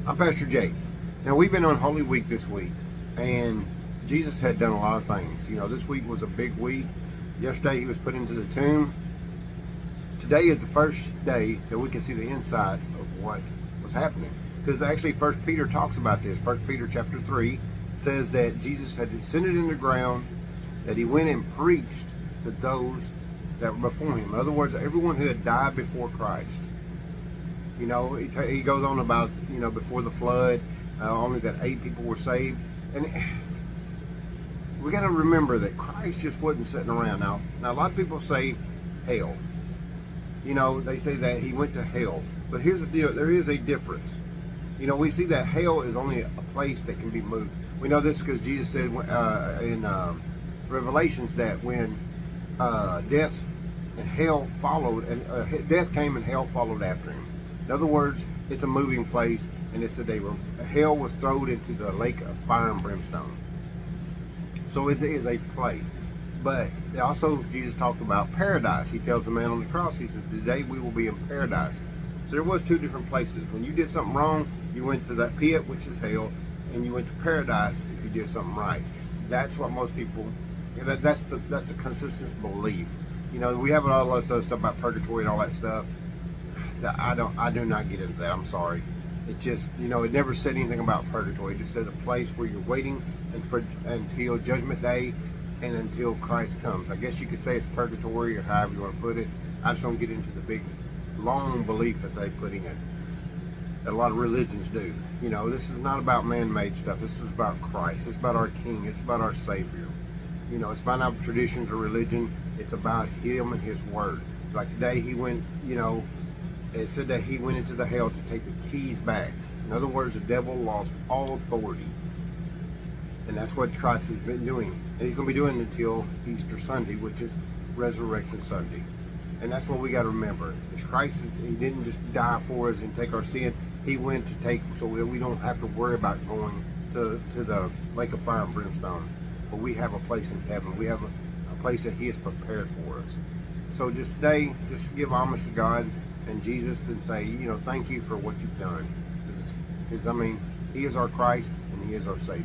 I'm Pastor Jake. Now, we've been on Holy Week this week, and Jesus had done a lot of things. You know, this week was a big week. Yesterday, he was put into the tomb. Today is the first day that we can see the inside of what was happening. Because actually, First Peter talks about this. First Peter chapter 3 says that Jesus had descended in the ground, that he went and preached to those that were before him. In other words, everyone who had died before Christ. You know, he goes on about, you know, before the flood, only that 8 people were saved. And we got to remember that Christ just wasn't sitting around. Now, a lot of people say hell. You know, they say that he went to hell. But here's the deal. There is a difference. You know, we see that hell is only a place that can be moved. We know this because Jesus said in Revelations that when death and hell followed, and death came and hell followed after him. In other words, it's a moving place, and it said hell was thrown into the lake of fire and brimstone. So it is a place. But also, Jesus talked about paradise. He tells the man on the cross, he says, today we will be in paradise. So there was 2 different places. When you did something wrong, you went to that pit, which is hell, and you went to paradise if you did something right. That's what most people, that's the consistent belief. You know, we have all that stuff about purgatory and all that stuff. I do not get into that. I'm sorry. It just, you know, it never said anything about purgatory. It just says a place where you're waiting until Judgment Day and until Christ comes. I guess you could say it's purgatory or however you want to put it. I just don't get into the big, long belief that they put in it. That a lot of religions do. You know, this is not about man-made stuff. This is about Christ. It's about our King. It's about our Savior. You know, it's about not traditions or religion. It's about Him and His Word. Like today, He went, you know, it said that He went into the hell to take the keys back. In other words, the devil lost all authority. And that's what Christ has been doing. And He's going to be doing it until Easter Sunday, which is Resurrection Sunday. And that's what we got to remember. Is Christ, He didn't just die for us and take our sin. He went to take, so we don't have to worry about going to the lake of fire and brimstone. But we have a place in heaven. We have a place that He has prepared for us. So just today, just give homage to God and Jesus and say, you know, thank you for what you've done. Because I mean, He is our Christ and He is our Savior.